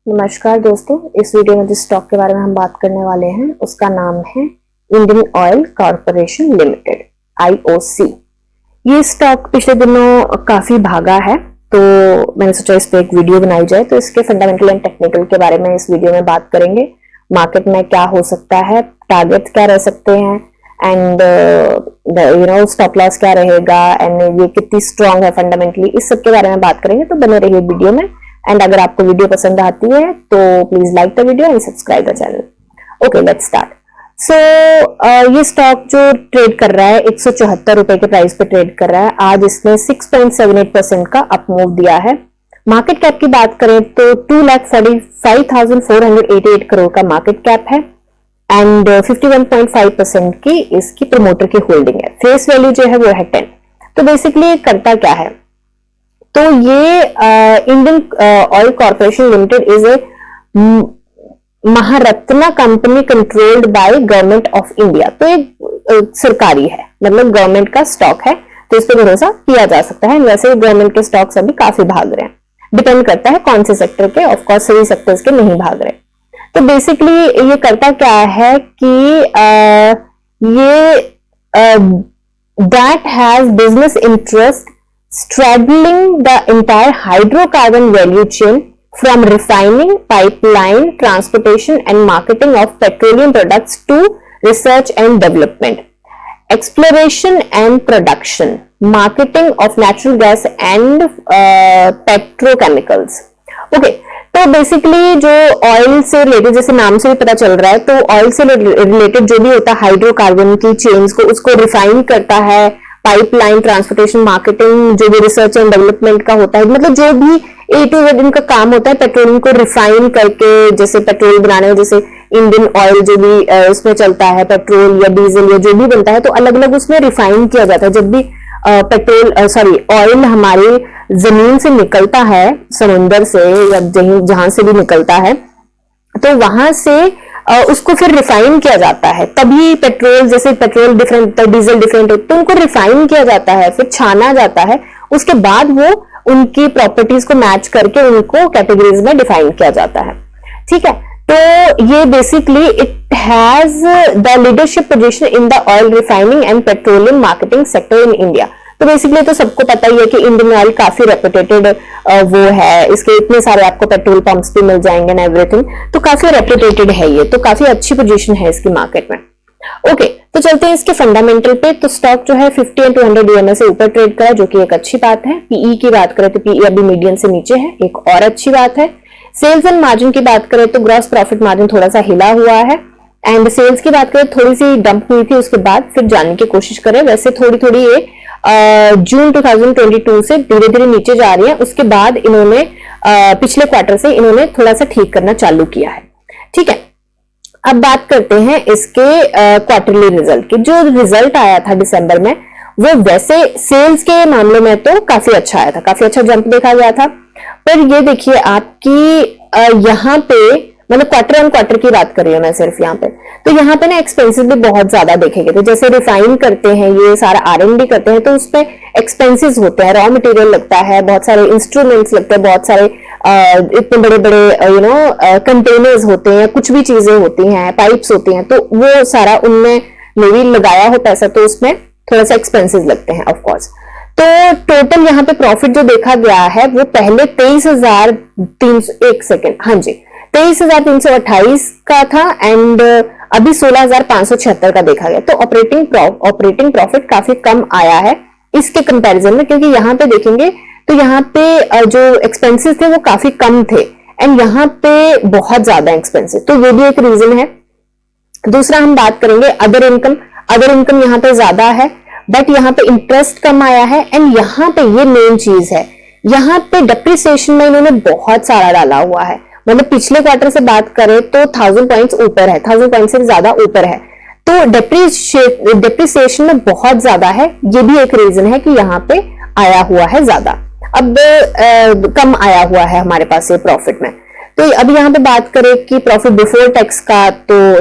नमस्कार दोस्तों, इस वीडियो में जिस स्टॉक के बारे में हम बात करने वाले हैं उसका नाम है Indian oil corporation limited IOC। ये स्टॉक पिछले दिनों काफी भागा है, तो मैंने सोचा इस पे एक वीडियो बनाई जाए। तो इसके फंडामेंटल एंड टेक्निकल के बारे में इस वीडियो में बात करेंगे। मार्केट में क्या हो सकता है, टारगेट क्या रह सकते हैं एंड स्टॉप लॉस क्या रहेगा एंड ये कितनी स्ट्रांग है फंडामेंटली, इस सब के बारे में बात करेंगे। तो बने रहिए वीडियो में। एंड अगर आपको वीडियो पसंद आती है तो please like the video and subscribe the channel. Okay, let's start. So ये स्टॉक जो ट्रेड कर रहा है 174 रुपए के प्राइस पे ट्रेड कर रहा है। आज इसने 6.78% का अप मूव दिया है। मार्केट कैप की बात करें तो 2,45,488 करोड़ का मार्केट कैप है एंड 51.5% की इसकी प्रमोटर की होल्डिंग है। फेस वैल्यू जो है वो है 10। तो बेसिकली करता क्या है, तो ये Indian oil corporation limited is a Maharatna company controlled by government of India. तो एक सरकारी है, मतलब गवर्नमेंट का स्टॉक है, तो इस पर भरोसा किया जा सकता है। वैसे गवर्नमेंट के स्टॉक्स अभी काफी भाग रहे हैं, डिपेंड करता है कौन से सेक्टर के। ऑफकोर्स सभी सेक्टर्स के नहीं भाग रहे। तो बेसिकली ये करता क्या है कि ये that has business interest straddling the entire hydrocarbon value chain from refining, pipeline, transportation and marketing of petroleum products to research and development, exploration and production, marketing of natural gas and petrochemicals. Okay, तो basically जो oil से related, जैसे नाम से भी पता चल रहा है, तो ऑयल से रिलेटेड जो भी होता है हाइड्रोकार्बन की चेन्स को, उसको रिफाइन करता है। पाइपलाइन, ट्रांसपोर्टेशन, मार्केटिंग, जो भी रिसर्च एंड डेवलपमेंट का होता है, मतलब जो भी A to Z इनका काम होता है पेट्रोलियम को रिफाइन करके, जैसे पेट्रोल बनाने में, जैसे इंडियन ऑयल जो भी उसमें चलता है, पेट्रोल या डीजल या जो भी बनता है, तो अलग अलग उसमें रिफाइन किया जाता है। जब भी ऑयल हमारी जमीन से निकलता है, समुद्र से या जहां से भी निकलता है, तो वहां से उसको फिर रिफाइन किया जाता है। तभी पेट्रोल, जैसे पेट्रोल डिफरेंट होता है, डीजल डिफरेंट होता है, तो उनको रिफाइन किया जाता है, फिर छाना जाता है। उसके बाद वो उनकी प्रॉपर्टीज को मैच करके उनको कैटेगरीज में डिफाइन किया जाता है। ठीक है, तो ये basically it has the leadership position in the oil refining and petroleum marketing sector in India. तो बेसिकली तो सबको पता ही है कि इंडियन ऑयल काफी रेपुटेटेड वो है, इसके इतने सारे आपको पेट्रोल पंप्स भी मिल जाएंगे एंड एवरीथिंग, तो काफी रेपुटेटेड है ये, तो काफी अच्छी पोजीशन है इसकी मार्केट में। ओके, तो चलते हैं इसके फंडामेंटल पे। तो स्टॉक जो है 50 एंड 200 EMA से ऊपर ट्रेड करा, जो कि एक अच्छी बात है। पीई की बात करें तो पीई अभी मीडियन से नीचे है, एक और अच्छी बात है। सेल्स एंड मार्जिन की बात करें तो ग्रॉस प्रॉफिट मार्जिन थोड़ा सा हिला हुआ है एंड सेल्स की बात करें थोड़ी सी डंप हुई थी, उसके बाद फिर जाने की कोशिश करें। वैसे थोड़ी थोड़ी ये जून 2022 से धीरे धीरे नीचे जा रही है। उसके बाद इन्होंने पिछले क्वार्टर से इन्होंने थोड़ा सा ठीक करना चालू किया है। ठीक है, अब बात करते हैं इसके क्वार्टरली रिजल्ट की। जो रिजल्ट आया था दिसंबर में, वो वैसे सेल्स के मामले में तो काफी अच्छा आया था, काफी अच्छा जंप देखा गया था। पर ये देखिए आपकी यहाँ पे, मतलब क्वार्टर ऑन क्वार्टर की बात कर रही हूं मैं सिर्फ यहाँ पे, तो यहाँ पे ना एक्सपेंसेस भी बहुत ज्यादा देखे गए थे। जैसे रिफाइन करते हैं, ये सारा R&D करते हैं, तो उसमें एक्सपेंसेस होते हैं, रॉ मटेरियल लगता है, बहुत सारे इंस्ट्रूमेंट्स लगते हैं, बहुत सारे इतने बड़े बड़े कंटेनर्स होते हैं, कुछ भी चीजें होती हैं, पाइप्स होती हैं, तो वो सारा उनमें भी लगाया हो पैसा, तो उसमें थोड़ा सा एक्सपेंसेस लगते हैं ऑफकोर्स। तो टोटल यहाँ पे प्रॉफिट जो देखा गया है वो पहले 23,328 का था एंड अभी 16,576 का देखा गया। तो ऑपरेटिंग प्रॉफिट काफी कम आया है इसके कंपैरिजन में, क्योंकि यहाँ पे देखेंगे तो यहाँ पे जो एक्सपेंसेस थे वो काफी कम थे एंड यहाँ पे बहुत ज्यादा एक्सपेंसेस, तो ये भी एक रीजन है। दूसरा हम बात करेंगे अदर इनकम यहाँ पे ज्यादा है, बट यहाँ पे इंटरेस्ट कम आया है एंड यहाँ पे ये मेन चीज है, यहाँ पे डेप्रिसिएशन में इन्होंने बहुत सारा डाला हुआ है। मतलब पिछले क्वार्टर से बात करें तो 1000 पॉइंट्स ऊपर है, 1000 पॉइंट से ज्यादा ऊपर है, तो डेप्रिसिएशन में बहुत ज्यादा है। ये भी एक रीजन है कि यहाँ पे आया हुआ है ज्यादा, अब कम आया हुआ है हमारे पास ये प्रॉफिट में। तो अब यहाँ पे बात करें कि प्रॉफिट बिफोर टैक्स का तो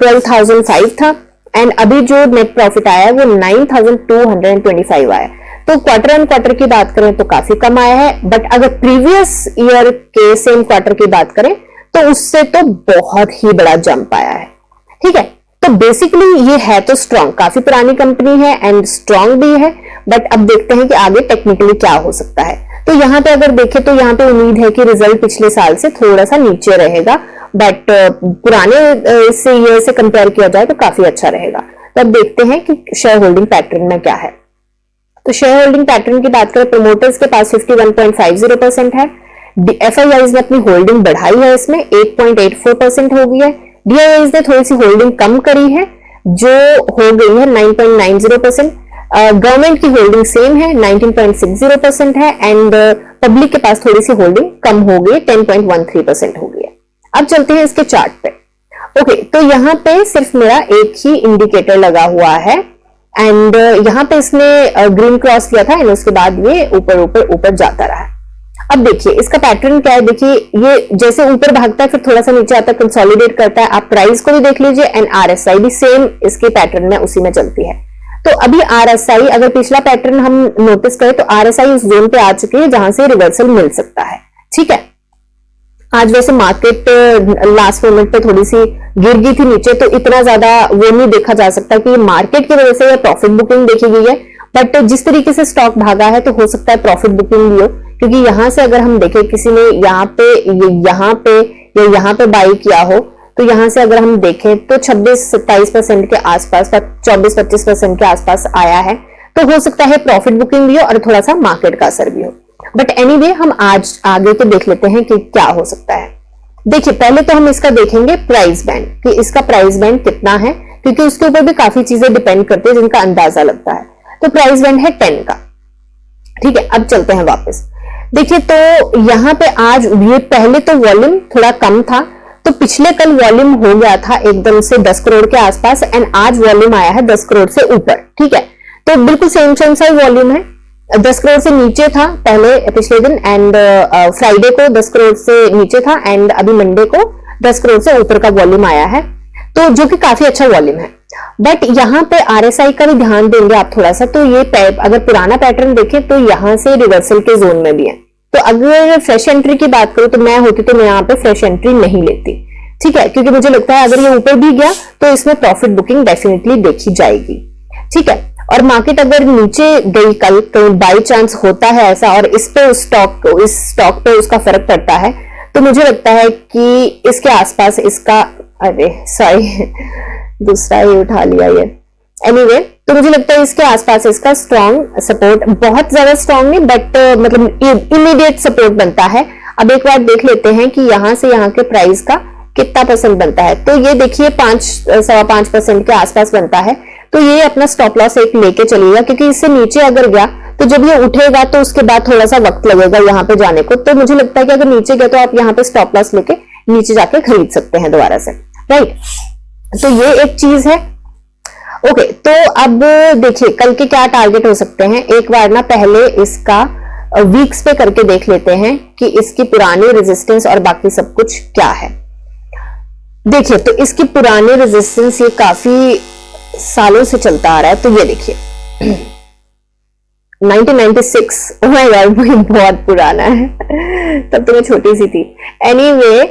12,005 था एंड अभी जो नेट प्रॉफिट आया है वो 9,225 आया। तो क्वार्टर ऑन क्वार्टर की बात करें तो काफी कम आया है, बट अगर प्रीवियस ईयर के सेम क्वार्टर की बात करें तो उससे तो बहुत ही बड़ा जंप आया है। ठीक है, तो बेसिकली ये है तो स्ट्रांग, काफी पुरानी कंपनी है एंड स्ट्रांग भी है, बट अब देखते हैं कि आगे टेक्निकली क्या हो सकता है। तो यहाँ पे अगर देखें तो यहाँ पे उम्मीद है कि रिजल्ट पिछले साल से थोड़ा सा नीचे रहेगा, बट पुराने इससे ईयर से कंपेयर किया जाए तो काफी अच्छा रहेगा। तो अब देखते हैं कि शेयर होल्डिंग पैटर्न में क्या है। तो शेयर होल्डिंग पैटर्न की बात करें, प्रोमोटर्स के पास 51.50% है, एफआईआईज ने अपनी होल्डिंग बढ़ाई है, इसमें 8.84% हो गई है, डीआईआईज ने थोड़ी सी होल्डिंग कम करी है जो हो गई है 9.90%, गवर्नमेंट की होल्डिंग सेम है 19.60% है, एंड पब्लिक के पास थोड़ी सी होल्डिंग कम हो गई 10.13% हो गई है। अब चलते हैं इसके चार्ट पे। ओके, तो यहाँ पे सिर्फ मेरा एक ही इंडिकेटर लगा हुआ है एंड यहाँ पे इसने ग्रीन क्रॉस किया था एंड उसके बाद ये ऊपर ऊपर ऊपर जाता रहा। अब देखिए इसका पैटर्न क्या है, देखिए ये जैसे ऊपर भागता है फिर थोड़ा सा नीचे आता है, कंसोलिडेट करता है। आप प्राइस को भी देख लीजिए एंड आरएसआई भी सेम इसके पैटर्न में उसी में चलती है। तो अभी आरएसआई अगर पिछला पैटर्न हम नोटिस करें तो आरएसआई उस जोन पे आ चुकी है जहां से रिवर्सल मिल सकता है। ठीक है, आज वैसे मार्केट लास्ट मोमेंट पे थोड़ी सी गिर गई थी नीचे, तो इतना ज्यादा वो नहीं देखा जा सकता कि मार्केट की वजह से या प्रॉफिट बुकिंग देखी गई है, बट जिस तरीके से स्टॉक भागा है तो हो सकता है प्रॉफिट बुकिंग भी हो, क्योंकि यहां से अगर हम देखें किसी ने यहाँ पे बाई किया हो तो यहां से अगर हम देखें तो 26-27% के आसपास, 24-25% के आसपास आया है, तो हो सकता है प्रॉफिट बुकिंग भी हो और थोड़ा सा मार्केट का असर भी हो। बट एनीवे हम आज आगे तो देख लेते हैं कि क्या हो सकता है। देखिए पहले तो हम इसका देखेंगे प्राइस बैंड कि इसका प्राइस बैंड कितना है, क्योंकि उसके ऊपर भी काफी चीजें डिपेंड करती है जिनका अंदाजा लगता है। तो प्राइस बैंड है 10 का। ठीक है, अब चलते हैं वापस। देखिए तो यहाँ पे आज ये पहले तो वॉल्यूम थोड़ा कम था, तो पिछले कल वॉल्यूम हो गया था एकदम से 10 करोड़ के आसपास एंड आज वॉल्यूम आया है 10 करोड़ से ऊपर। ठीक है, तो बिल्कुल सेम सा वॉल्यूम है। 10 करोड़ से नीचे था पहले पिछले दिन एंड फ्राइडे को 10 करोड़ से नीचे था एंड अभी मंडे को 10 करोड़ से ऊपर का वॉल्यूम आया है, तो जो कि काफी अच्छा वॉल्यूम है। बट यहाँ पे आरएसआई का भी ध्यान देंगे आप थोड़ा सा, तो ये अगर पुराना पैटर्न देखें तो यहाँ से रिवर्सल के जोन में भी है। तो अगर फ्रेश एंट्री की बात करूं तो मैं होती तो मैं यहाँ पे फ्रेश एंट्री नहीं लेती। ठीक है, क्योंकि मुझे लगता है अगर ये ऊपर भी गया तो इसमें प्रॉफिट बुकिंग डेफिनेटली देखी जाएगी। ठीक है, और मार्केट अगर नीचे गई कल कहीं बाई चांस होता है ऐसा और इस स्टॉक पे उसका फर्क पड़ता है, तो मुझे लगता है कि इसके आसपास इसका दूसरा ही उठा लिया ये। एनीवे, तो मुझे लगता है इसके आसपास इसका स्ट्रॉन्ग सपोर्ट, बहुत ज्यादा स्ट्रॉन्ग नहीं बट मतलब इमीडिएट सपोर्ट बनता है। अब एक बार देख लेते हैं कि यहां से यहां के प्राइस का कितना परसेंट बनता है। तो ये देखिए 5.25% के आसपास बनता है, तो ये अपना स्टॉप लॉस एक लेके चलिएगा, क्योंकि इससे नीचे अगर गया तो जब ये उठेगा तो उसके बाद थोड़ा सा वक्त लगेगा यहाँ पे जाने को। तो मुझे लगता है कि अगर नीचे गया तो आप यहाँ पे स्टॉप लॉस लेके नीचे जाके खरीद सकते हैं दोबारा से, राइट। तो ये एक चीज है। ओके, तो अब देखिए कल के क्या टारगेट हो सकते हैं। एक बार ना पहले इसका वीक्स पे करके देख लेते हैं कि इसकी पुरानी रेजिस्टेंस और बाकी सब कुछ क्या है। देखिए तो इसकी पुरानी रेजिस्टेंस ये काफी सालों से चलता आ रहा है। तो ये देखिए 1996, ओह माय गॉड, बहुत पुराना है, तब तो मैं छोटी सी थी। एनीवे,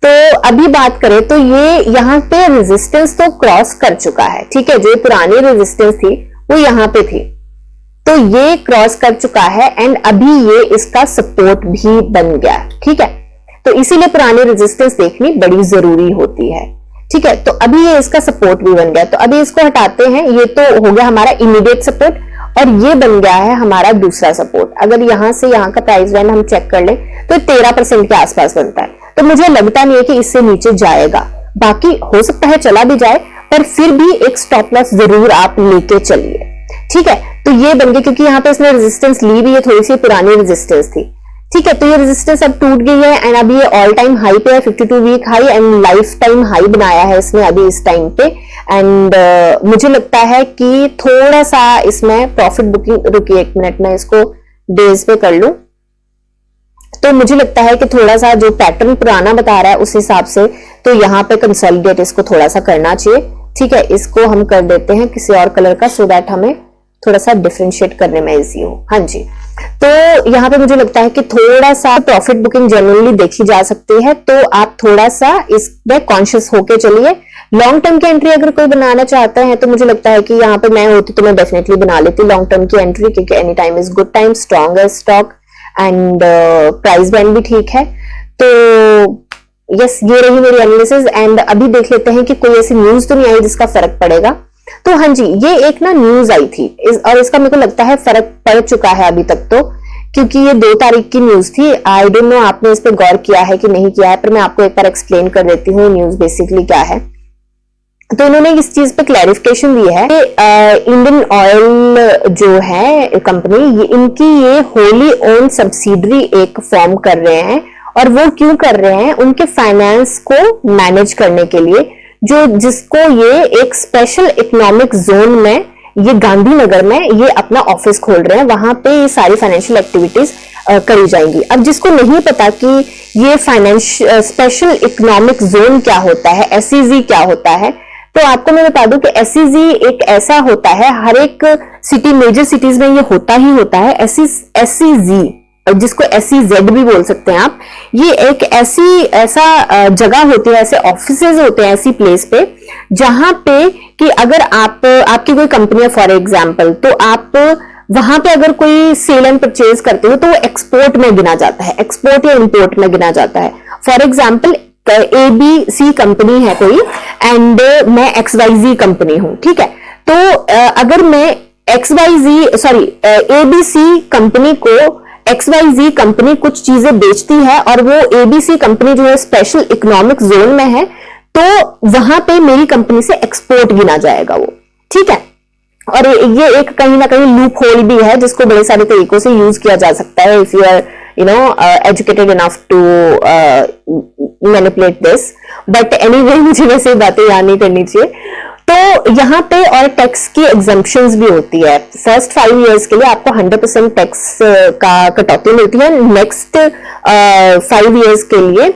तो अभी बात करें तो ये यहाँ पे रेजिस्टेंस तो क्रॉस कर चुका है। ठीक है, जो ये पुरानी रेजिस्टेंस थी वो यहाँ पे थी, तो ये क्रॉस कर चुका है एंड अभी ये इसका सपोर्ट भी बन गया। ठीक है, तो इसीलिए पुरानी रेजिस्टेंस देखनी बड़ी जरूरी होती है। ठीक है, तो अभी ये इसका सपोर्ट भी बन गया, तो अभी इसको हटाते हैं। ये तो हो गया हमारा इमीडिएट सपोर्ट और ये बन गया है हमारा दूसरा सपोर्ट। अगर यहां से यहां का प्राइस बैंड हम चेक कर लें तो 13% के आसपास बनता है, तो मुझे लगता नहीं है कि इससे नीचे जाएगा। बाकी हो सकता है चला भी जाए, पर फिर भी एक स्टॉप लॉस जरूर आप लेके चलिए। ठीक है, तो ये बन गया क्योंकि यहाँ पे इसने रेजिस्टेंस ली भी है, थोड़ी सी पुरानी रेजिस्टेंस थी। ठीक है, तो ये रेजिस्टेंस अब टूट गई है एंड अभी ये ऑल टाइम हाई पे है, 52 week high and lifetime high बनाया है इसने अभी इस टाइम पे। एंड मुझे लगता है कि थोड़ा सा इसमें प्रॉफिट बुकिंग, रुकिए एक मिनट में इसको डेज पे कर लूं, तो मुझे लगता है कि थोड़ा सा जो पैटर्न पुराना बता रहा है उस हिसाब से तो यहाँ पे कंसोलिडेट इसको थोड़ा सा करना चाहिए। ठीक है, इसको हम कर देते हैं किसी और कलर का, सो दैट हमें थोड़ा सा डिफरेंशिएट करने में इजी हो। हाँ जी, तो यहाँ पे मुझे लगता है कि थोड़ा सा प्रॉफिट बुकिंग जनरली देखी जा सकती है, तो आप थोड़ा सा इसमें कॉन्शियस होके चलिए। लॉन्ग टर्म की एंट्री अगर कोई बनाना चाहता है तो मुझे लगता है कि यहाँ पे मैं होती तो मैं डेफिनेटली बना लेती लॉन्ग टर्म की एंट्री, क्योंकि any time is good time, strong है स्टॉक एंड प्राइस बैंड भी ठीक है। तो यस, ये रही मेरी एनालिसिस। एंड अभी देख लेते हैं कि कोई ऐसी न्यूज तो नहीं आई जिसका फर्क पड़ेगा। तो हाँ जी, ये एक ना न्यूज आई थी और इसका मेरे को लगता है फर्क पड़ चुका है अभी तक तो, क्योंकि ये 2 तारीख की न्यूज थी। आई डोंट नो आपने इस पर गौर किया है कि नहीं किया है, पर मैं आपको एक बार एक्सप्लेन कर देती हूँ न्यूज बेसिकली क्या है। तो इन्होंने इस चीज पे क्लैरिफिकेशन दी है कि इंडियन ऑयल जो है कंपनी, ये इनकी ये होली ओन सब्सिडरी एक फॉर्म कर रहे हैं। और वो क्यों कर रहे हैं? उनके फाइनेंस को मैनेज करने के लिए, जो जिसको ये एक स्पेशल इकोनॉमिक जोन में, ये गांधीनगर में ये अपना ऑफिस खोल रहे हैं, वहां पे ये सारी फाइनेंशियल एक्टिविटीज करी जाएंगी। अब जिसको नहीं पता कि ये स्पेशल इकोनॉमिक जोन क्या होता है, SEZ क्या होता है, तो आपको मैं बता दूं कि SEZ एक ऐसा होता है, हर एक सिटी, मेजर सिटीज में ये होता ही होता है। SEZ, जिसको SEZ भी बोल सकते हैं आप, ये एक ऐसा जगह होती है, ऐसे ऑफिसेज होते हैं ऐसी प्लेस पे, जहां पे कि अगर आपकी कोई कंपनी है फॉर एग्जांपल, तो आप वहां पे अगर कोई सेल एंड परचेज करते हो तो वो एक्सपोर्ट में गिना जाता है, एक्सपोर्ट या इंपोर्ट में गिना जाता है। फॉर एग्जांपल ABC कंपनी है कोई एंड मैं XYZ कंपनी हूं, ठीक है। तो अगर मैं ABC कंपनी को XYZ कंपनी कुछ चीजें बेचती है और वो ABC कंपनी जो है स्पेशल इकोनॉमिक जोन में है, तो वहां पे मेरी कंपनी से एक्सपोर्ट गिना जाएगा वो, ठीक है। और ये एक कहीं ना कहीं लूप होल भी है जिसको बड़े सारे तरीकों से यूज किया जा सकता है, if you are educated enough to manipulate this. But anyway, मुझे वैसे बातें याद नहीं करनी चाहिए। तो यहाँ पे और टैक्स की एग्जम्पशंस भी होती है। फर्स्ट 5 इयर्स के लिए आपको 100% टैक्स का कटौती मिलती है। नेक्स्ट 5 इयर्स के लिए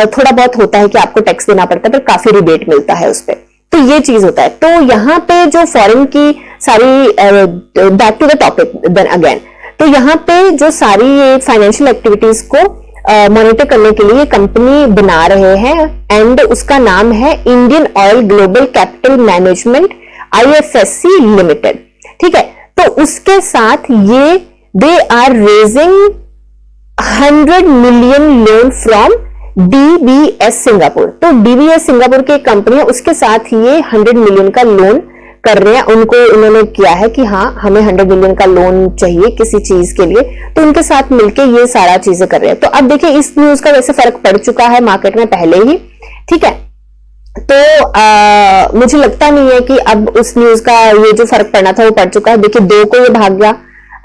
थोड़ा बहुत होता है कि आपको टैक्स देना पड़ता है, पर काफी रिबेट मिलता है उस पर। तो ये चीज होता है। तो यहाँ पे जो फॉरेन की सारी, back to the topic then again, तो यहाँ पे जो सारी ये फाइनेंशियल एक्टिविटीज को मॉनिटर करने के लिए कंपनी बना रहे हैं एंड उसका नाम है Indian oil global capital management IFSC limited, ठीक है। तो उसके साथ ये they are raising 100 million loan from DBS Singapore. तो DBS सिंगापुर की कंपनी है, उसके साथ ये 100 मिलियन का लोन कर रहे हैं। उनको उन्होंने किया है कि हाँ हमें 100 मिलियन का लोन चाहिए किसी चीज के लिए, तो उनके साथ मिलके ये सारा चीजें कर रहे हैं। तो अब देखिए, इस न्यूज का वैसे फर्क पड़ चुका है मार्केट में पहले ही, ठीक है। तो मुझे लगता नहीं है कि अब उस न्यूज का ये जो फर्क पड़ना था वो पड़ चुका है। देखिए 2 को ये भाग गया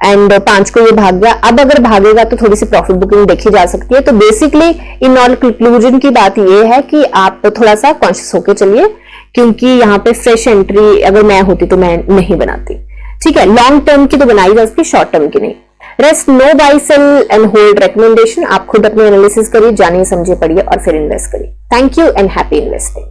एंड 5 को ये भाग गया। अब अगर भागेगा तो थोड़ी सी प्रॉफिट बुकिंग देखी जा सकती है। तो बेसिकली इन ऑल कंक्लूजन की बात ये है कि आप थोड़ा सा कॉन्शियस होकर चलिए, क्योंकि यहाँ पे फ्रेश एंट्री अगर मैं होती तो मैं नहीं बनाती, ठीक है। लॉन्ग टर्म की तो बनाई जा सकती, शॉर्ट टर्म की नहीं। Rest no buy sell and hold recommendation. आप खुद अपने एनालिसिस करिए, जानिए समझिए पढ़िए और फिर इन्वेस्ट करिए। Thank you and happy investing.